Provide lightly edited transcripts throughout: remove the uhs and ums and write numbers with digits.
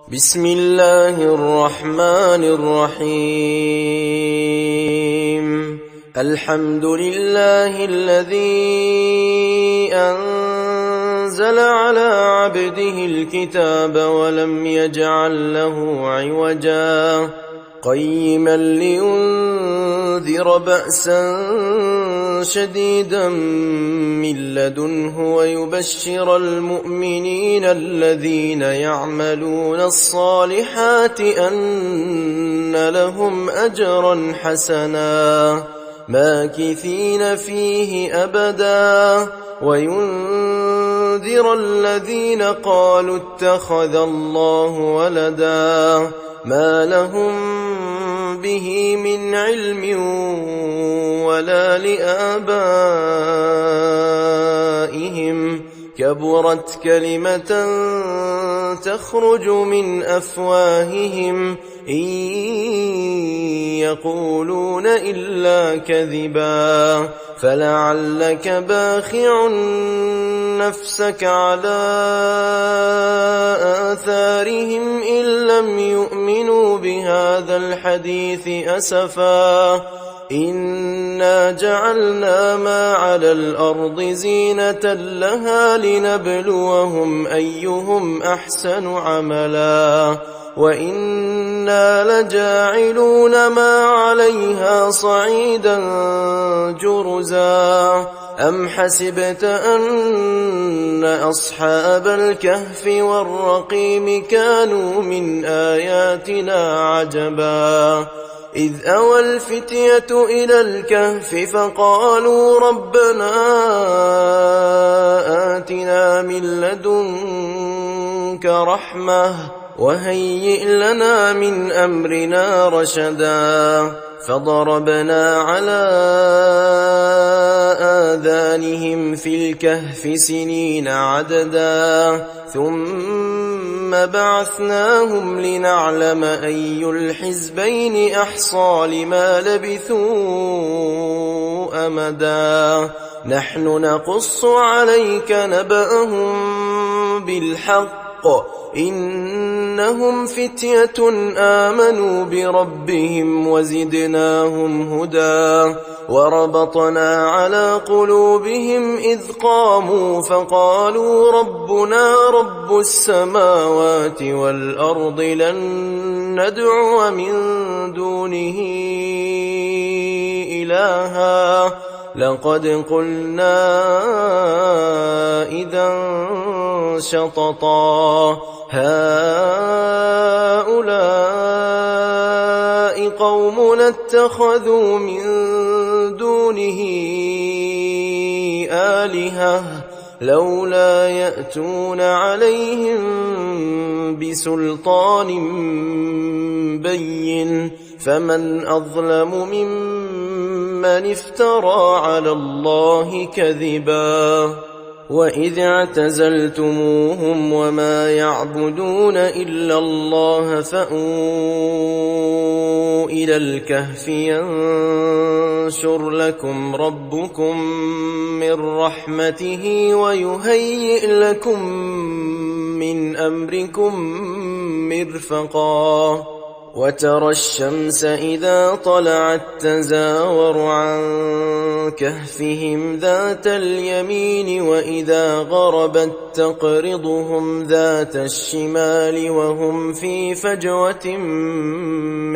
بسم الله الرحمن الرحيم. الحمد لله الذي أنزل على عبده الكتاب ولم يجعل له عوجا قيما لينذر بأسا شديدا من لدنه ويبشر المؤمنين الذين يعملون الصالحات أن لهم أجرا حسنا ماكثين فيه أبدا وينذر الذين قالوا اتخذ الله ولدا ما لهم به من علم ولا لآبائهم كبرت كلمة تخرج من أفواههم إن يقولون إلا كذبا فلعلك باخع نفسك على آثارهم إن لم يؤمنوا بهذا الحديث أسفا إنا جعلنا ما على الأرض زينة لها لنبلوهم أيهم أحسن عملا وإنا لجاعلون ما عليها صعيدا جرزا أم حسبت أن أصحاب الكهف والرقيم كانوا من آياتنا عجبا إذ أوى الفتية إلى الكهف فقالوا ربنا آتنا من لدنك رحمة وهيئ لنا من أمرنا رشدا فضربنا على آذانهم في الكهف سنين عددا ثم بعثناهم لنعلم أي الحزبين أحصى لما لبثوا أمدا نحن نقص عليك نبأهم بالحق إنهم فتية آمنوا بربهم وزدناهم هدى وربطنا على قلوبهم إذ قاموا فقالوا ربنا رب السماوات والأرض لن ندعو من دونه إلها لقد قلنا إذا شططا هؤلاء قومنا اتخذوا من دونه آلهة لولا يأتون عليهم بسلطان بين فمن أظلم ممن افترى على الله كذبا وإذ اعتزلتموهم وما يعبدون إلا الله فأووا إلى الكهف ينشر لكم ربكم من رحمته ويهيئ لكم من أمركم مرفقا وترى الشمس إذا طلعت تزاور عن كهفهم ذات اليمين وإذا غربت تقرضهم ذات الشمال وهم في فجوة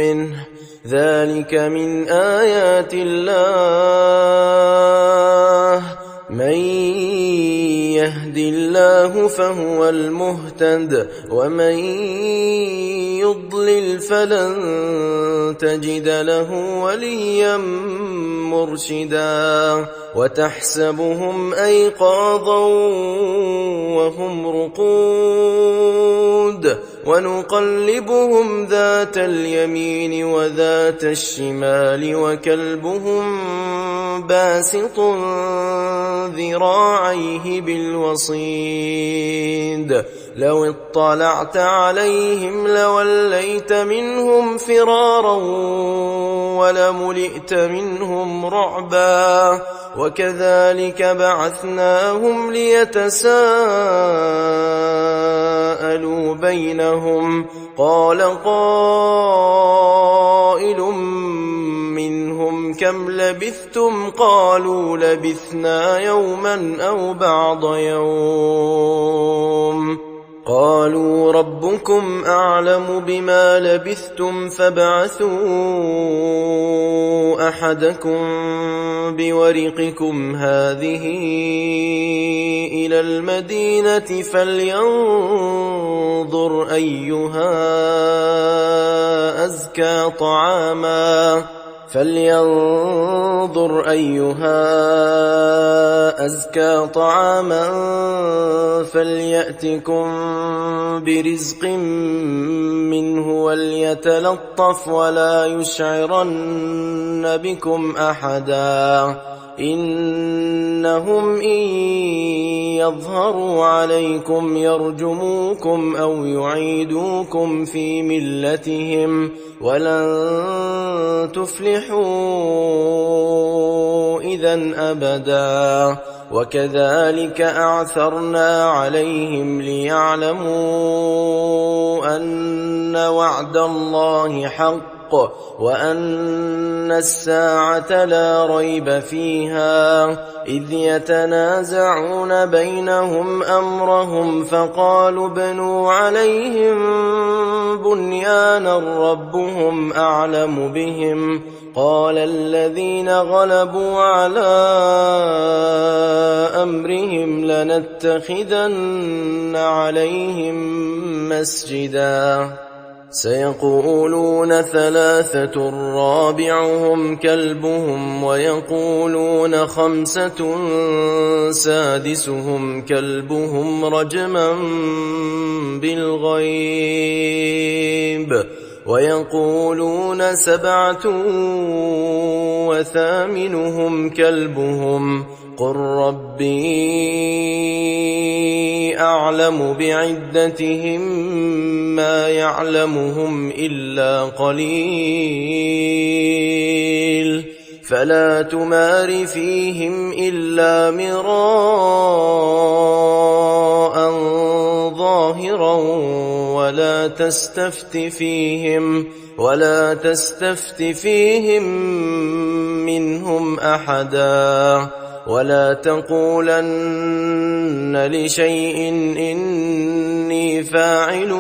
منه ذلك من آيات الله من يهد الله فهو المهتد ومن يضلل فلن تجد له وليا مرشدا وتحسبهم أيقاظا وهم رقود ونقلبهم ذات اليمين وذات الشمال وكلبهم باسط ذراعيه بالوصيد لو اطلعت عليهم لوليت منهم فرارا ولملئت منهم رعبا وكذلك بعثناهم ليتساءلوا بينهم قال قائل منهم كم لبثتم قالوا لبثنا يوما أو بعض يوم قالوا ربكم أعلم بما لبثتم فابعثوا أحدكم بورقكم هذه إلى المدينة فلينظر أيها أزكى طعاما فليأتكم برزق منه وليتلطف ولا يشعرن بكم أحدا إنهم إن يظهروا عليكم يرجموكم أو يعيدوكم في ملتهم ولن تفلحوا إذا أبدا وكذلك أعثرنا عليهم ليعلموا أن وعد الله حق وأن الساعة لا ريب فيها إذ يتنازعون بينهم أمرهم فقالوا ابنوا عليهم بنيانا ربهم أعلم بهم قال الذين غلبوا على أمرهم لنتخذن عليهم مسجدا سيقولون ثلاثة رابعهم كلبهم ويقولون خمسة سادسهم كلبهم رجما بالغيب ويقولون سبعة وثامنهم كلبهم قل ربي أعلم بعدتهم ما يعلمهم إلا قليل فلا تمار فيهم إلا مراء ظاهرا ولا تستفت فيهم منهم أحدا ولا تقولن لشيء إني فاعل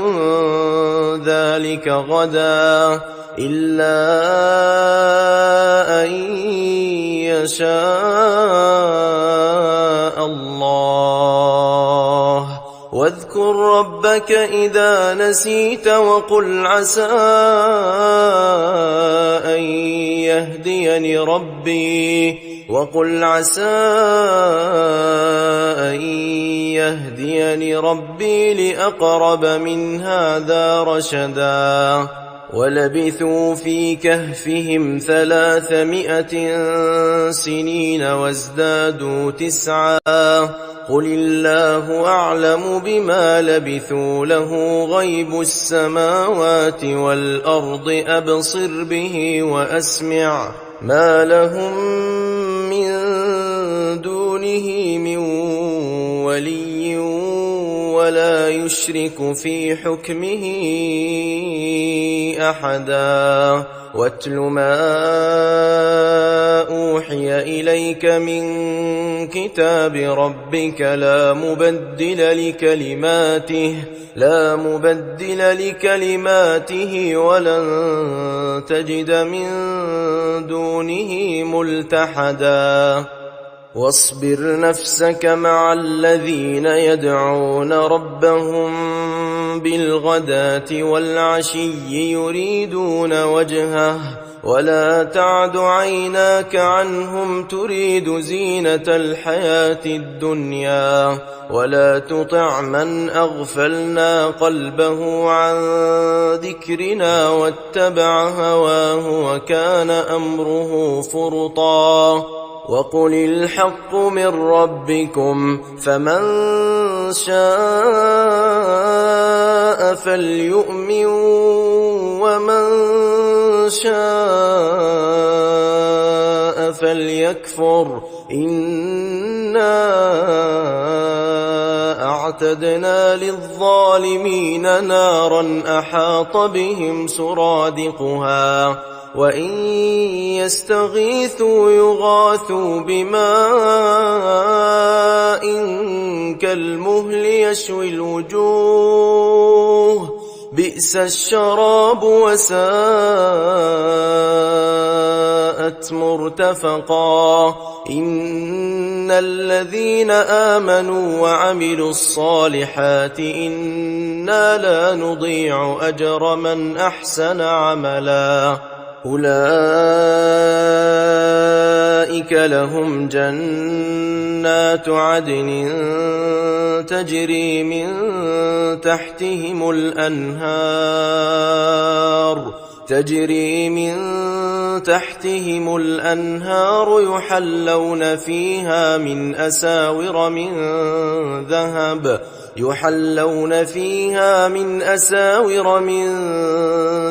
ذلك غدا إلا أن يشاء الله واذكر ربك إذا نسيت وقل عسى أن يهديني ربي لأقرب من هذا رشدا ولبثوا في كهفهم 300 سنين وازدادوا 9 قل الله أعلم بما لبثوا له غيب السماوات والأرض أبصر به وأسمع ما لهم من دونه من ولي ولا يشرك في حكمه أحدا واتل ما أوحي إليك من كتاب ربك لا مبدل لكلماته ولن تجد من دونه ملتحدا واصبر نفسك مع الذين يدعون ربهم بالغداة والعشي يريدون وجهه ولا تعد عيناك عنهم تريد زينة الحياة الدنيا ولا تطع من أغفلنا قلبه عن ذكرنا واتبع هواه وكان أمره فرطا وقل الحق من ربكم فمن شاء فليؤمن ومن شاء فليكفر إنا أعتدنا للظالمين نارا أحاط بهم سرادقها وإن يستغيثوا يغاثوا بماء كالمهل يشوي الوجوه بئس الشراب وساءت مرتفقا إن الذين آمنوا وعملوا الصالحات إنا لا نضيع أجر من أحسن عملا أولئك لهم جنات عدن تجري من تحتهم الأنهار يحلون فيها من أساور من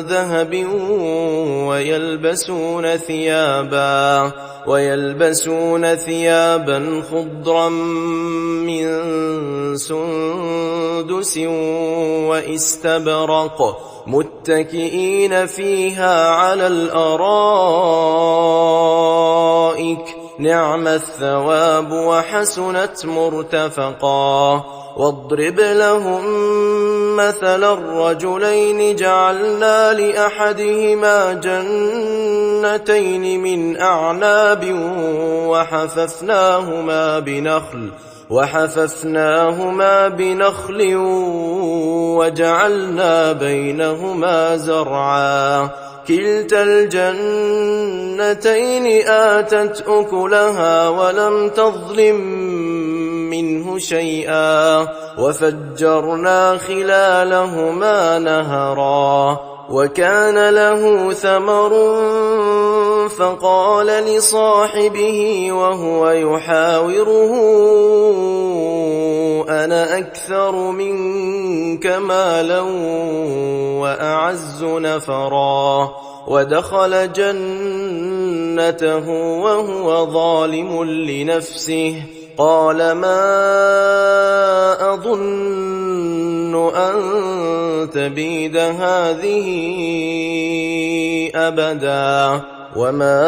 ذهب ويلبسون ثيابا خضرا من سندس واستبرق متكئين فيها على الأرائك نعم الثواب وحسنت مرتفقا واضرب لهم مثلا الرجلين جعلنا لأحدهما جنتين من أعناب وحففناهما بنخل وجعلنا بينهما زرعا كلتا الجنتين آتت أكلها ولم تظلم منه شيئا وفجرنا خلالهما نهرا وكان له ثمر فقال لصاحبه وهو يحاوره أنا أكثر منك مالا وأعز نفرا ودخل جنته وهو ظالم لنفسه قال ما أظن أن تبيد هذه أبدا وما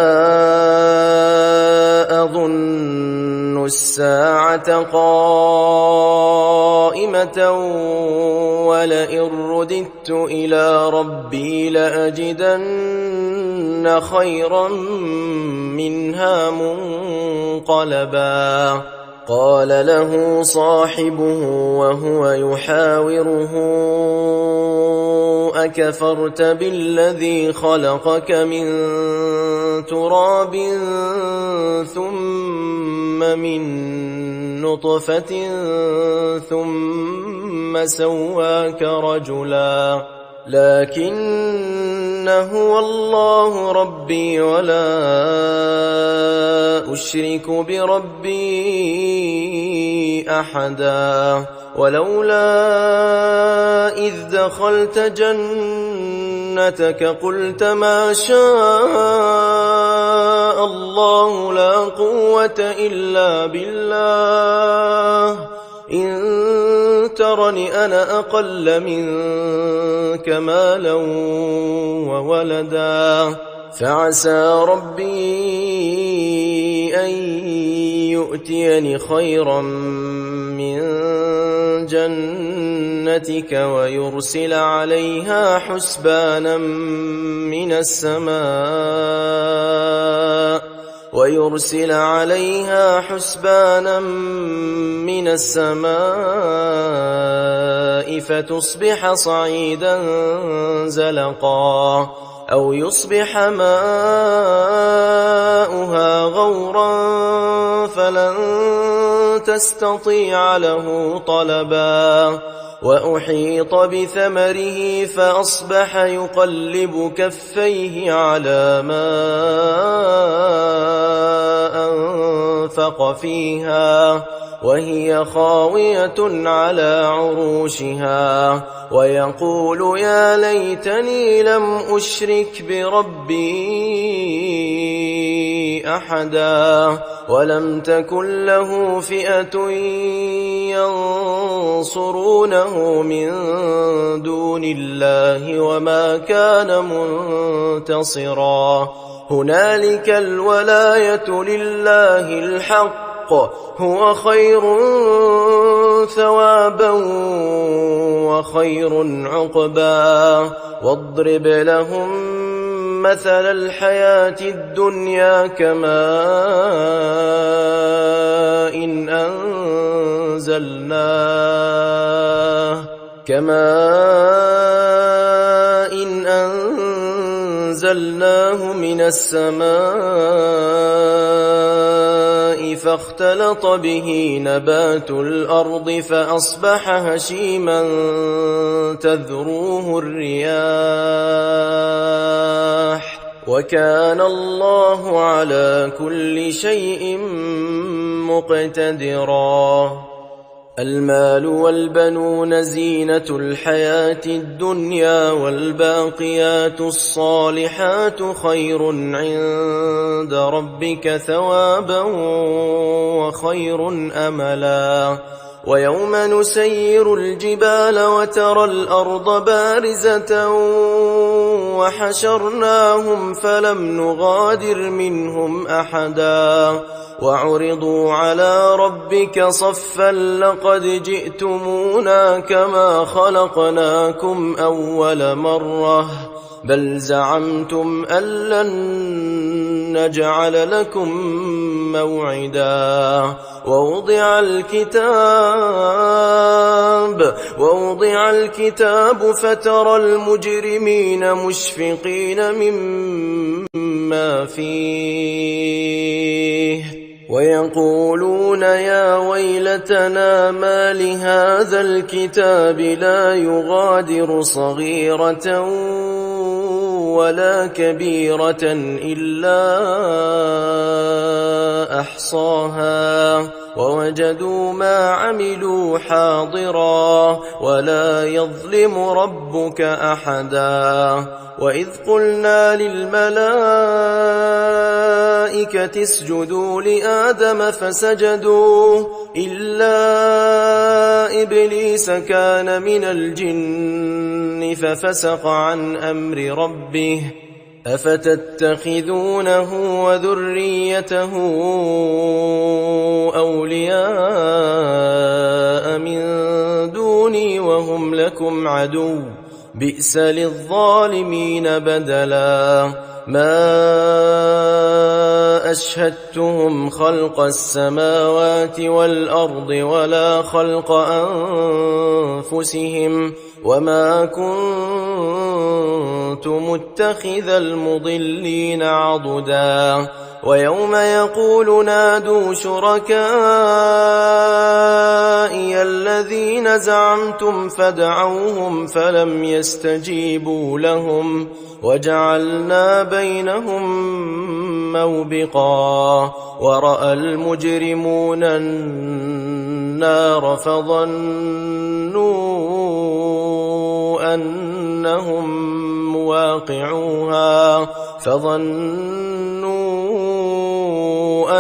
أظن الساعة قائمة ولئن رددت إلى ربي لأجدن خيرا منها منقلبا قال له صاحبه وهو يحاوره أكفرت بالذي خلقك من تراب ثم من نطفة ثم سواك رجلا لكن هو الله ربي ولا أشرك بربي أحدا ولولا إذ دخلت جنتك قلت ما شاء الله لا قوة إلا بالله إن ترني أنا أقل منك مالا وولدا فعسى ربي أن يؤتيني خيرا من جنتك ويرسل عليها حسبانا من السماء فتصبح صعيدا زلقا أو يصبح ماؤها غورا فلن تستطيع له طلبا وأحيط بثمره فأصبح يقلب كفيه على ما أنفق فيها وهي خاوية على عروشها ويقول يا ليتني لم أشرك بربي أحدا ولم تكن له فئة ينصرونه من دون الله وما كان منتصرا هنالك الولاية لله الحق هو خير ثوابا وخير عقبا واضرب لهم مثل الحياة الدنيا كماء إن أنزلناه من السماء فاختلط به نبات الأرض فأصبح هشيما تذروه الرياح وكان الله على كل شيء مقتدرا المال والبنون زينة الحياة الدنيا والباقيات الصالحات خير عند ربك ثوابا وخير أملا ويوم نسير الجبال وترى الأرض بارزة وحشرناهم فلم نغادر منهم أحدا وعرضوا على ربك صفا لقد جئتمونا كما خلقناكم أول مرة بل زعمتم أن لن نجعل لكم موعدا ووضع الكتاب فترى المجرمين مشفقين مما فيه ويقولون يا ويلتنا ما لهذا الكتاب لا يغادر صغيرة ولا كبيرة إلا أحصاها ووجدوا ما عملوا حاضرا ولا يظلم ربك أحدا وإذ قلنا للملائكة اسجدوا لآدم فسجدوا إلا إبليس كان من الجن ففسق عن أمر ربه أفتتخذونه وذريته أولياء من دوني وهم لكم عدو بئس للظالمين بدلا ما أشهدتهم خلق السماوات والأرض ولا خلق أنفسهم وما كنت متخذ المضلين عضدا ويوم يقول نادوا شركائي الذين زعمتم فدعوهم فلم يستجيبوا لهم وجعلنا بينهم موبقا ورأى المجرمون النار فظنوا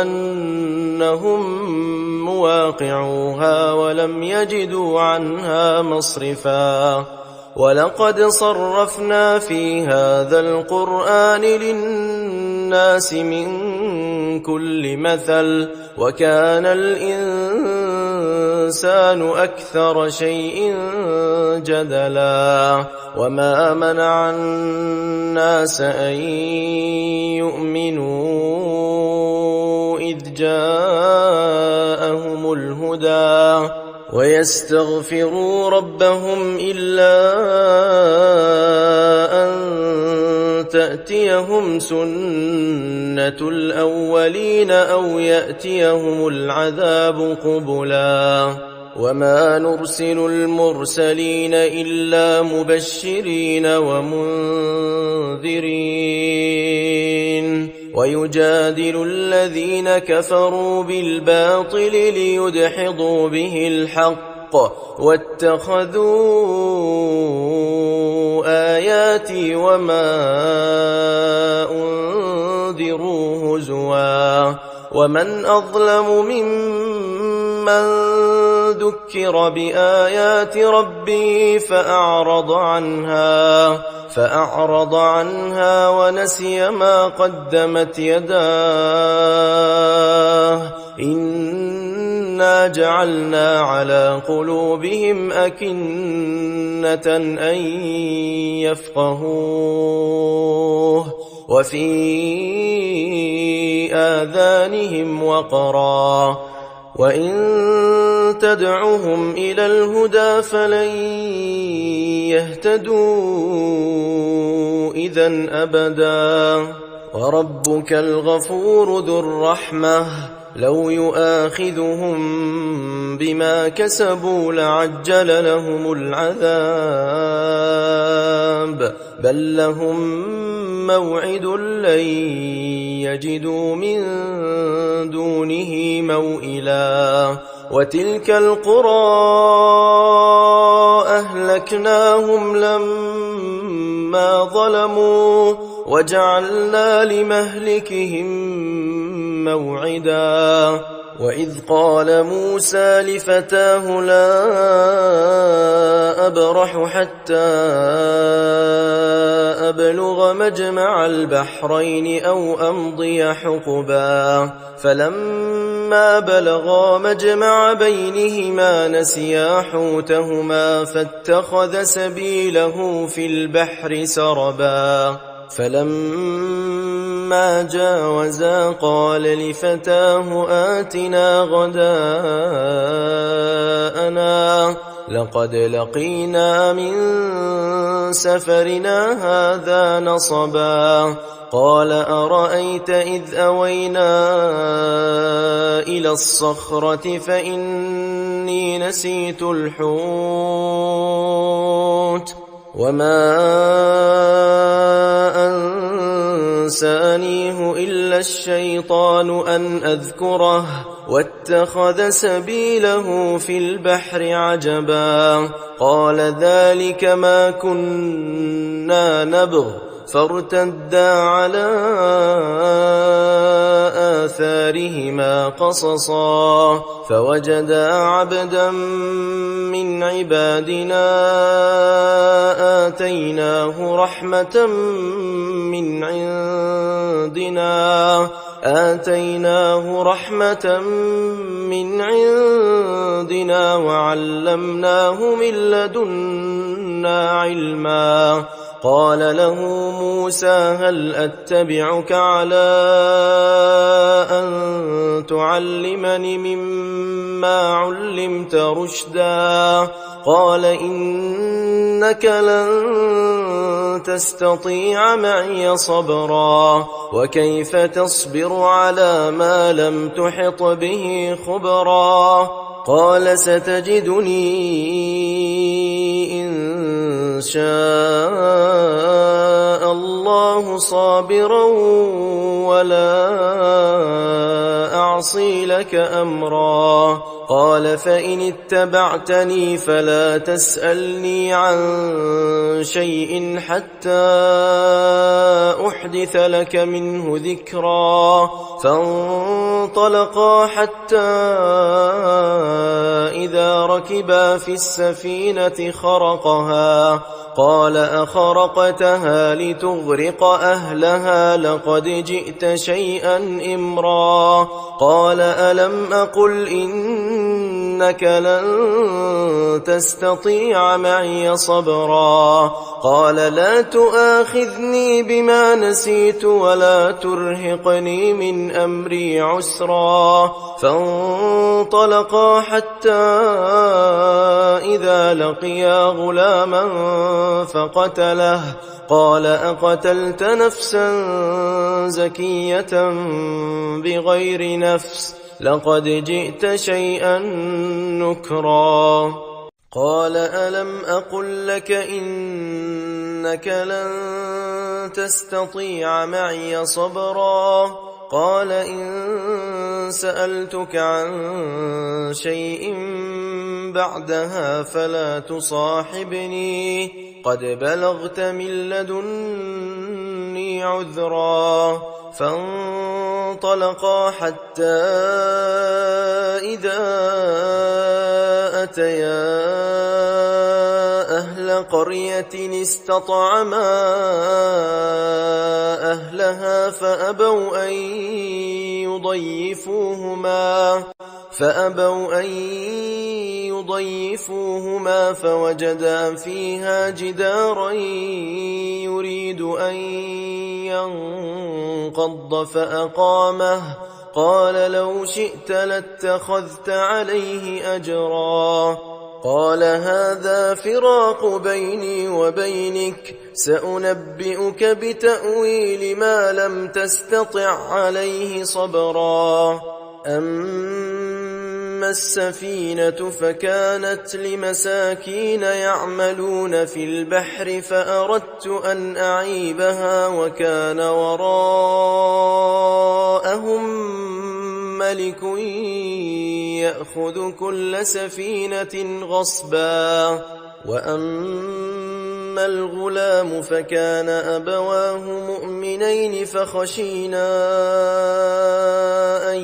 أنهم مواقعوها ولم يجدوا عنها مصرفا ولقد صرفنا في هذا القرآن للناس من كل مثل وكان الإنسان أكثر شيء جدلا وما منع الناس أن يؤمنوا إذ جاءهم الهدى ويستغفروا ربهم إلا أن تأتيهم سنة الأولين أو يأتيهم العذاب قبلا وما نرسل المرسلين إلا مبشرين ومنذرين ويجادل الذين كفروا بالباطل ليدحضوا به الحق واتخذوا آياتي وما أنذروا هزوا ومن أظلم ممن ذكر بآيات ربه فأعرض عنها ونسي ما قدمت يداه إنا جعلنا على قلوبهم أكنة أن يفقهوه وفي آذانهم وقرا وإن تدعهم إلى الهدى فلن يهتدوا إذن أبدا وربك الغفور ذو الرحمة لو يؤاخذهم بما كسبوا لعجل لهم العذاب بل لهم موعد لن يجدوا من دونه موئلا وتلك القرى أهلكناهم لما ظلموا وجعلنا لمهلكهم موعدا وإذ قال موسى لفتاه لا أبرح حتى أبلغ مجمع البحرين أو أمضي حقبا فلما بلغا مجمع بينهما نسيا حوتهما فاتخذ سبيله في البحر سربا فلما جاوزا قال لفتاه آتنا غداءنا لقد لقينا من سفرنا هذا نصبا قال أرأيت إذ أوينا إلى الصخرة فإني نسيت الحوت وما أنسانيه إلا الشيطان أن أذكره واتخذ سبيله في البحر عجبا قال ذلك ما كنا نبغ فارتدا على آثارهما قصصا فوجدا عبدا من عبادنا آتيناه رحمة من عندنا وعلمناه من لدنا علما قال له موسى هل أتبعك على أن تعلمني مما علمت رشدا قال إنك لن تستطيع معي صبرا وكيف تصبر على ما لم تحط به خبرا قال ستجدني إن شاء الله صابرا ولا أعصي لك أمرا قال فإن اتبعتني فلا تسألني عن شيء حتى أحدث لك منه ذكرا فانطلقا حتى إذا ركبا في السفينة خرقها قال أخرقتها لتغرق أهلها لقد جئت شيئا إمرا قال ألم أقل إنك لن تستطيع معي صبرا قال لا تؤاخذني بما نسيت ولا ترهقني من أمري عسرا فانطلقا حتى إذا لقيا غلاما فقتله قال أقتلت نفسا زكية بغير نفس لقد جئت شيئا نكرا قال ألم أقل لك إنك لن تستطيع معي صبرا قال إن سألتك عن شيء بعدها فلا تصاحبني قد بلغت من لدني عذرا فانطلقا حتى إذا أتيا أهل قرية استطعما أهلها فأبوا أن يضيفوهما فوجدا فيها جدارا يريد أن ينقض فأقامه قال لو شئت لاتخذت عليه أجرا قال هذا فراق بيني وبينك سأنبئك بتأويل ما لم تستطع عليه صبرا أما السفينة فكانت لمساكين يعملون في البحر فأردت أن أعيبها وكان وراءهم ملك يأخذ كل سفينة غصبا وأما الغلام فكان أبواه مؤمنين فخشينا أن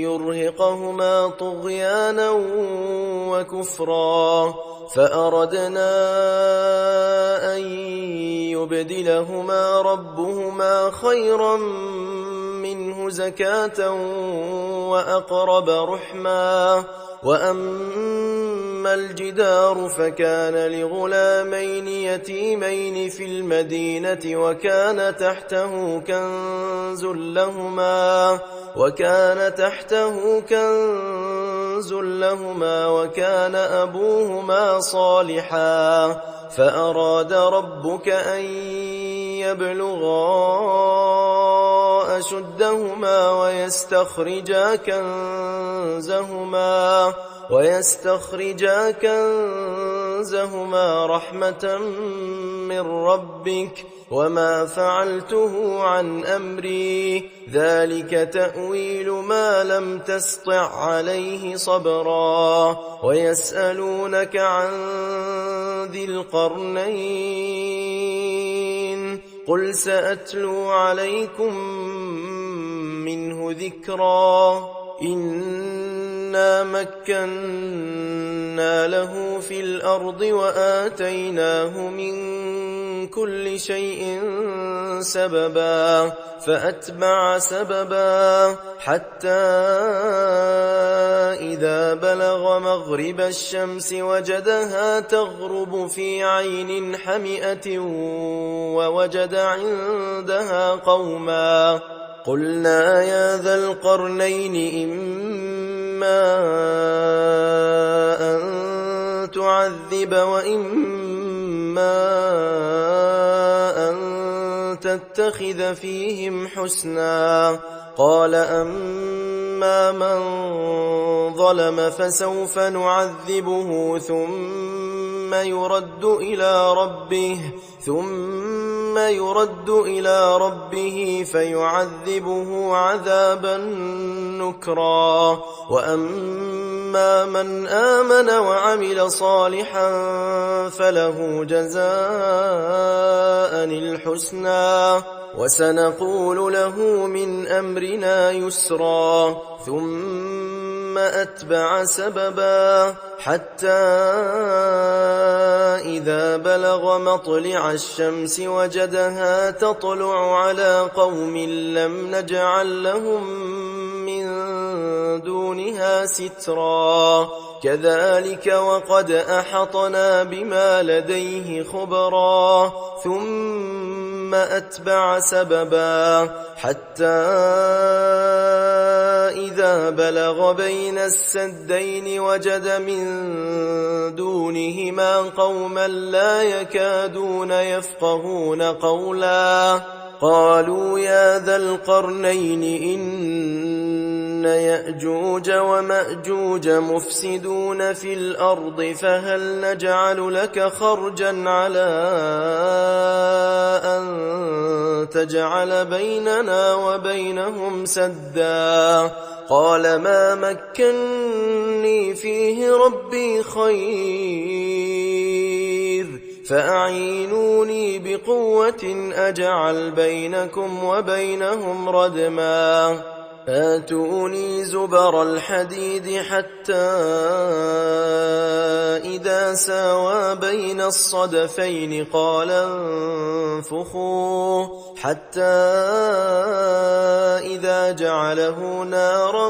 يرهقهما طغيانا وكفرا فأردنا أن يبدلهما ربهما خيرا منه زكاة وأقرب رحما وأما الجدار فكان لغلامين يتيمين في المدينة وكان تحته كنز لهما وكان أبوهما صالحا فأراد ربك أن يبلغا أشدهما ويستخرجا كنزهما رحمة من ربك وما فعلته عن أمري ذلك تأويل ما لم تسطع عليه صبرا ويسألونك عن ذي القرنين قل سأتلو عليكم منه ذكرا إنا مكنا له في الأرض وآتيناه من كل شيء سببا فأتبع سببا حتى إذا بلغ مغرب الشمس وجدها تغرب في عين حمئة ووجد عندها قوما قلنا يا ذا القرنين إما أن تعذب وإما أن تتخذ فيهم حسنا قال أما من ظلم فسوف نعذبه ثم يرد إلى ربه فيعذبه عذابا نكرا وأما من آمن وعمل صالحا فله جزاء الحسنى وسنقول له من أمرنا يسرا ثم أتبع سببا حتى إذا بلغ مطلع الشمس وجدها تطلع على قوم لم نجعل لهم من دونها سترا كذلك وقد أحطنا بما لديه خبرا ثم أتبع سببا حتى إذا بلغ بين السدين وجد من دونهما قوما لا يكادون يفقهون قولا قالوا يا ذا القرنين إن يأجوج ومأجوج مفسدون في الأرض فهل نجعل لك خرجا على أن تجعل بيننا وبينهم سدا قال ما مكني فيه ربي خير فأعينوني بقوة أجعل بينكم وبينهم ردما آتوني زبر الحديد حتى إذا ساوى بين الصدفين قال انفخوا حتى إذا جعله نارا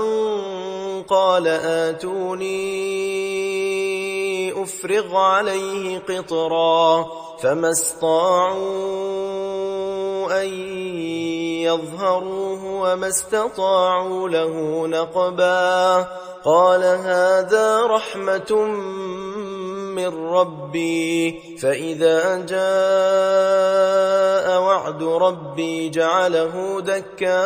قال آتوني أفرغ عليه قطرا فما استطاعوا أن يظهروه وما استطاعوا له نقبا قال هذا رحمة من ربي فإذا جاء وعد ربي جعله دكاء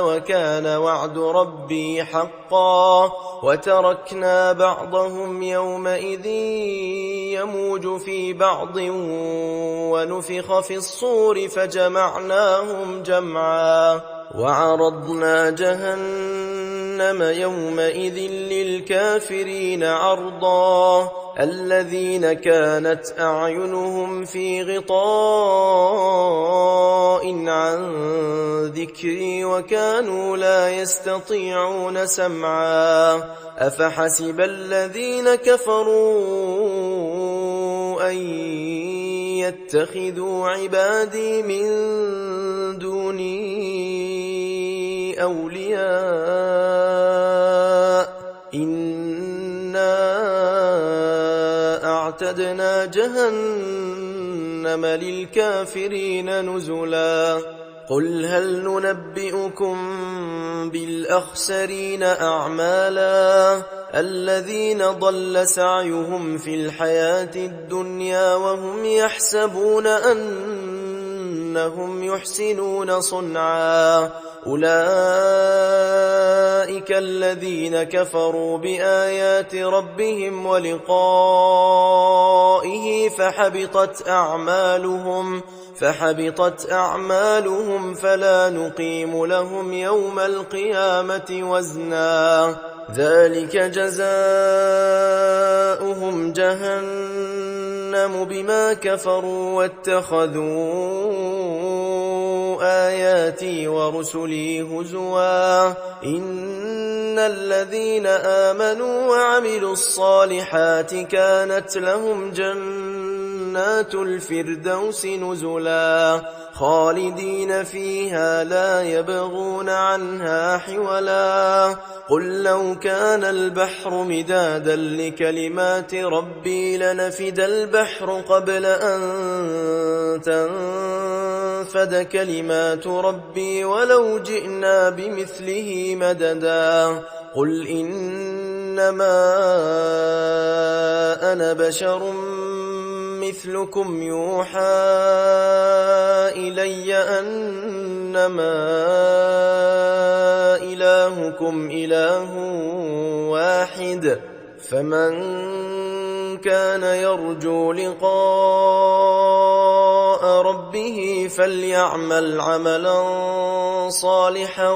وكان وعد ربي حقا وتركنا بعضهم يومئذ يموج في بعض ونفخ في الصور فجمعناهم جمعا وعرضنا جهنم يومئذ للكافرين عرضا الذين كانت أعينهم في غطاء عن ذكري وكانوا لا يستطيعون سمعا أفحسب الذين كفروا أن يتخذوا عبادي من دوني أولياء إنا أعتدنا جهنم للكافرين نزلا قل هل ننبئكم بالأخسرين أعمالا الذين ضل سعيهم في الحياة الدنيا وهم يحسبون أنهم يحسنون صنعا أولئك الذين كفروا بآيات ربهم ولقائه فحبطت أعمالهم فلا نقيم لهم يوم القيامة وزنا ذلك جزاؤهم جهنم بما كفروا واتخذوا آياتي ورسلي هزوا إن الذين آمنوا وعملوا الصالحات كانت لهم جنات الفردوس نزلا خالدين فيها لا يبغون عنها حولا قل لو كان البحر مدادا لكلمات ربي لنفد البحر قبل أن تنفد كلمات ربي ولو جئنا بمثله مددا قل إنما أنا بشر مثلكم يوحى إلي أنما إلهكم إله واحد فمن كان يرجو لقاء ربه فليعمل عملا صالحا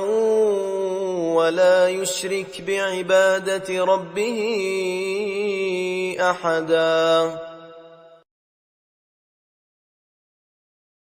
ولا يشرك بعبادة ربه أحدا